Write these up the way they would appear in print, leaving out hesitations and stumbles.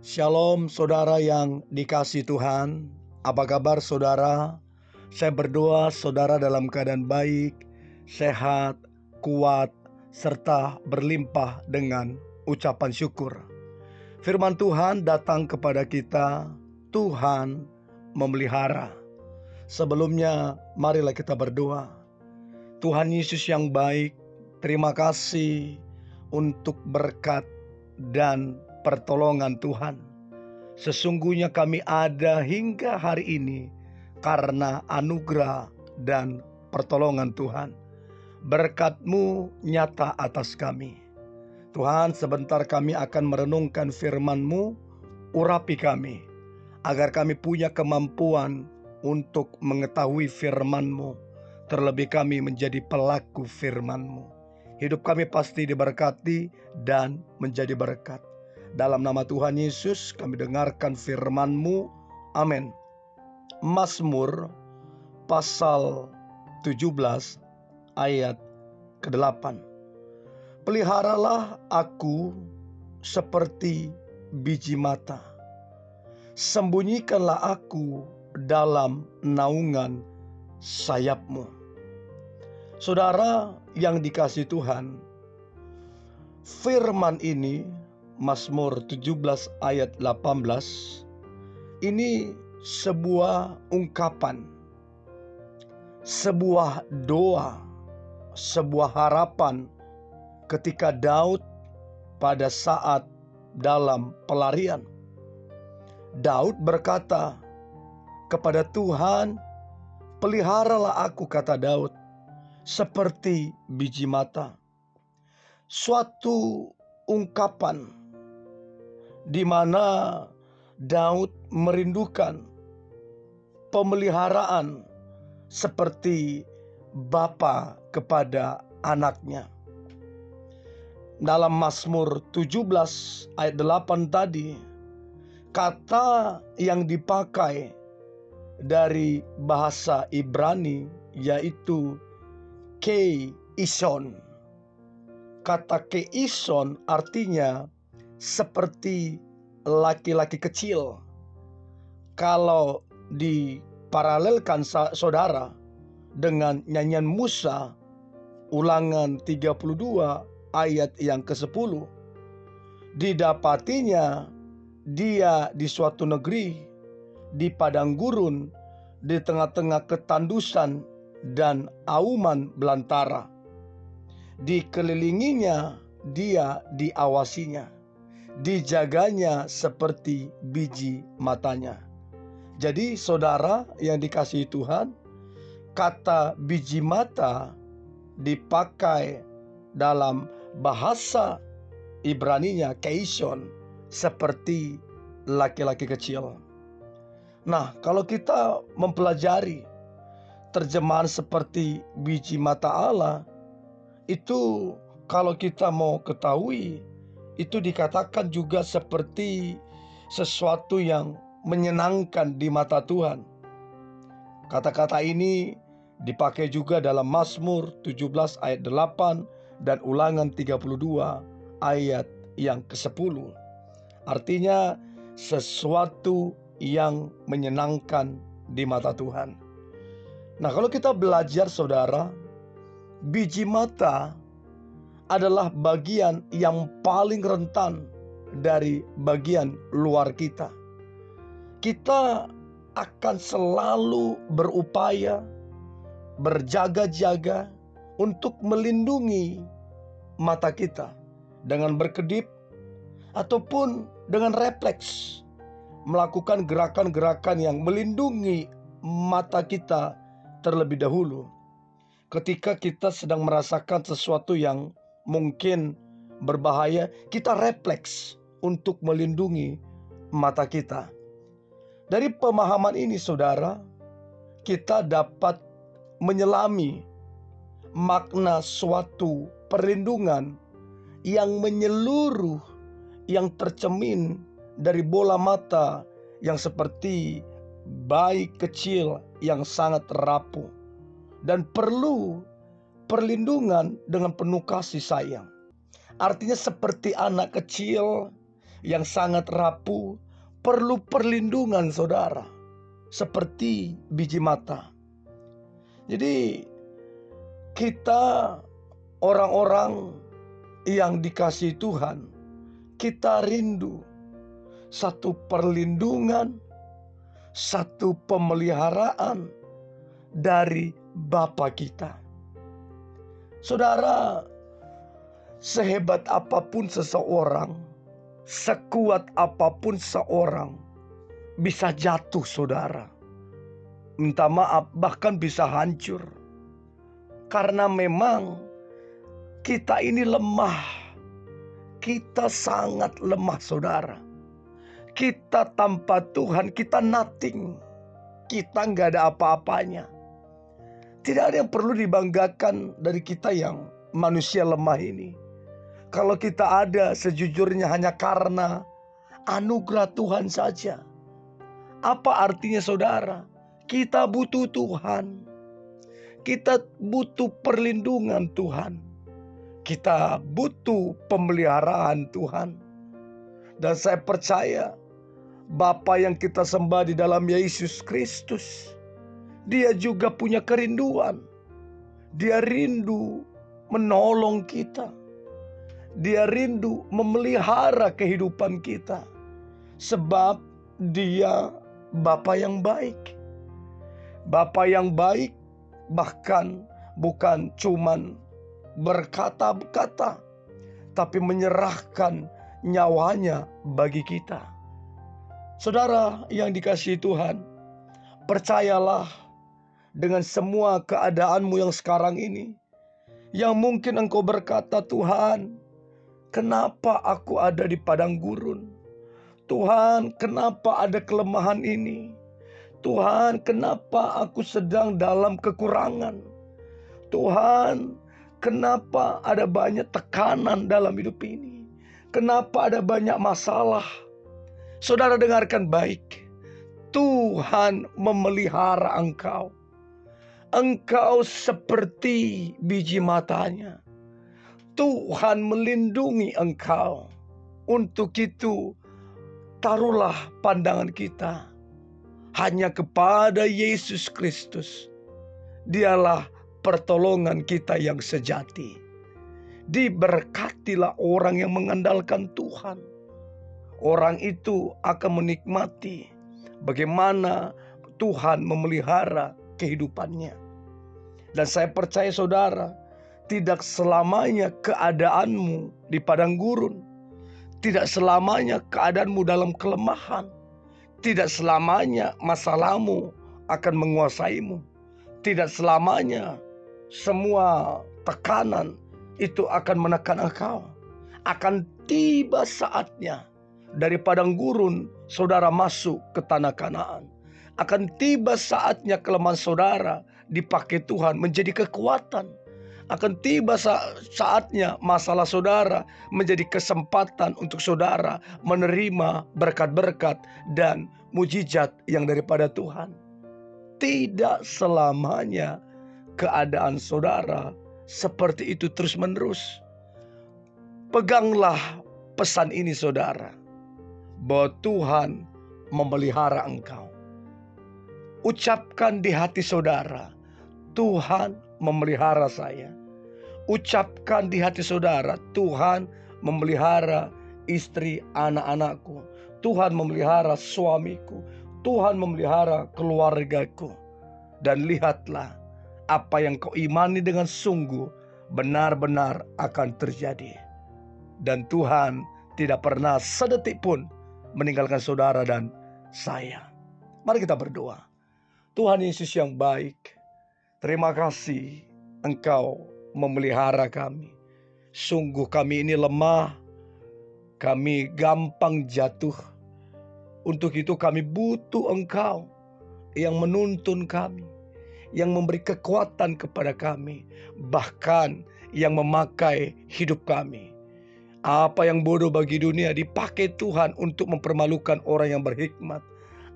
Shalom saudara yang dikasihi Tuhan. Apa kabar saudara? Saya berdoa saudara dalam keadaan baik, sehat, kuat, serta berlimpah dengan ucapan syukur. Firman Tuhan datang kepada kita, Tuhan memelihara. Sebelumnya marilah kita berdoa. Tuhan Yesus yang baik, terima kasih untuk berkat dan pertolongan Tuhan. Sesungguhnya kami ada hingga hari ini karena anugerah dan pertolongan Tuhan. Berkat-Mu nyata atas kami. Tuhan, sebentar kami akan merenungkan firman-Mu, urapi kami, agar kami punya kemampuan untuk mengetahui firman-Mu. Terlebih kami menjadi pelaku firman-Mu. Hidup kami pasti diberkati dan menjadi berkat. Dalam nama Tuhan Yesus kami dengarkan firman-Mu. Amin. Mazmur pasal 17 ayat ke-8. Peliharalah aku seperti biji mata. Sembunyikanlah aku dalam naungan sayap-Mu. Saudara yang dikasihi Tuhan, firman ini Mazmur 17 ayat 18 ini sebuah ungkapan, sebuah doa, sebuah harapan ketika Daud pada saat dalam pelarian. Daud berkata kepada Tuhan, peliharalah aku, kata Daud, seperti biji mata. Suatu ungkapan di mana Daud merindukan pemeliharaan seperti bapa kepada anaknya. Dalam Mazmur 17 ayat 8 tadi, kata yang dipakai dari bahasa Ibrani yaitu keison. Kata keison artinya seperti laki-laki kecil. Kalau diparalelkan saudara dengan nyanyian Musa Ulangan 32 ayat yang ke-10, didapatinya dia di suatu negeri, di padang gurun, di tengah-tengah ketandusan dan auman belantara. Dikelilinginya, dia diawasinya, dijaganya seperti biji matanya. Jadi saudara yang dikasihi Tuhan, kata biji mata dipakai dalam bahasa Ibraninya keison, seperti laki-laki kecil. Nah, kalau kita mempelajari terjemahan seperti biji mata Allah, itu kalau kita mau ketahui, itu dikatakan juga seperti sesuatu yang menyenangkan di mata Tuhan. Kata-kata ini dipakai juga dalam Mazmur 17 ayat 8 dan Ulangan 32 ayat yang ke-10. Artinya sesuatu yang menyenangkan di mata Tuhan. Nah, kalau kita belajar saudara, biji mata adalah bagian yang paling rentan dari bagian luar kita. Kita akan selalu berupaya, berjaga-jaga untuk melindungi mata kita dengan berkedip ataupun dengan refleks, melakukan gerakan-gerakan yang melindungi mata kita terlebih dahulu. Ketika kita sedang merasakan sesuatu yang mungkin berbahaya, kita refleks untuk melindungi mata kita. Dari pemahaman ini saudara, kita dapat menyelami makna suatu perlindungan yang menyeluruh, yang tercermin dari bola mata yang seperti bayi kecil yang sangat rapuh dan perlu perlindungan dengan penuh kasih sayang. Artinya seperti anak kecil yang sangat rapuh perlu perlindungan saudara, seperti biji mata. Jadi kita orang-orang yang dikasihi Tuhan, kita rindu satu perlindungan, satu pemeliharaan dari Bapa kita. Saudara, sehebat apapun seseorang, sekuat apapun seorang, bisa jatuh saudara. Minta maaf, bahkan bisa hancur. Karena memang kita ini lemah. Kita sangat lemah saudara. Kita tanpa Tuhan, kita nothing. Kita nggak ada apa-apanya. Tidak ada yang perlu dibanggakan dari kita yang manusia lemah ini. Kalau kita ada, sejujurnya hanya karena anugerah Tuhan saja. Apa artinya saudara? Kita butuh Tuhan. Kita butuh perlindungan Tuhan. Kita butuh pemeliharaan Tuhan. Dan saya percaya Bapa yang kita sembah di dalam Yesus Kristus, Dia juga punya kerinduan. Dia rindu menolong kita. Dia rindu memelihara kehidupan kita. Sebab Dia Bapa yang baik. Bapa yang baik bahkan bukan cuman berkata-kata, tapi menyerahkan nyawanya bagi kita. Saudara yang dikasihi Tuhan, percayalah dengan semua keadaanmu yang sekarang ini, yang mungkin engkau berkata, Tuhan, kenapa aku ada di padang gurun? Tuhan, kenapa ada kelemahan ini? Tuhan, kenapa aku sedang dalam kekurangan? Tuhan, kenapa ada banyak tekanan dalam hidup ini? Kenapa ada banyak masalah? Saudara dengarkan baik. Tuhan memelihara engkau. Engkau seperti biji matanya. Tuhan melindungi engkau. Untuk itu, taruhlah pandangan kita hanya kepada Yesus Kristus. Dialah pertolongan kita yang sejati. Diberkatilah orang yang mengandalkan Tuhan. Orang itu akan menikmati bagaimana Tuhan memelihara kehidupannya. Dan saya percaya saudara, tidak selamanya keadaanmu di padang gurun. Tidak selamanya keadaanmu dalam kelemahan. Tidak selamanya masalahmu akan menguasaimu. Tidak selamanya semua tekanan itu akan menekan engkau. Akan tiba saatnya dari padang gurun saudara masuk ke tanah Kanaan. Akan tiba saatnya kelemahan saudara dipakai Tuhan menjadi kekuatan. Akan tiba saatnya masalah saudara menjadi kesempatan untuk saudara menerima berkat-berkat dan mujizat yang daripada Tuhan. Tidak selamanya keadaan saudara seperti itu terus-menerus. Peganglah pesan ini saudara, bahwa Tuhan memelihara engkau. Ucapkan di hati saudara, Tuhan memelihara saya. Ucapkan di hati saudara, Tuhan memelihara istri anak-anakku. Tuhan memelihara suamiku. Tuhan memelihara keluargaku. Dan lihatlah, apa yang kau imani dengan sungguh benar-benar akan terjadi. Dan Tuhan tidak pernah sedetik pun meninggalkan saudara dan saya. Mari kita berdoa. Tuhan Yesus yang baik, terima kasih Engkau memelihara kami. Sungguh kami ini lemah, kami gampang jatuh. Untuk itu kami butuh Engkau yang menuntun kami, yang memberi kekuatan kepada kami, bahkan yang memakai hidup kami. Apa yang bodoh bagi dunia dipakai Tuhan untuk mempermalukan orang yang berhikmat.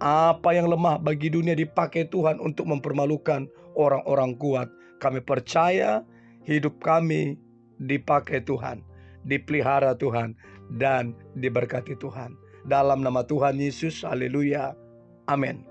Apa yang lemah bagi dunia dipakai Tuhan untuk mempermalukan orang-orang kuat. Kami percaya hidup kami dipakai Tuhan, dipelihara Tuhan. dan diberkati Tuhan. Dalam nama Tuhan Yesus, haleluya, amin.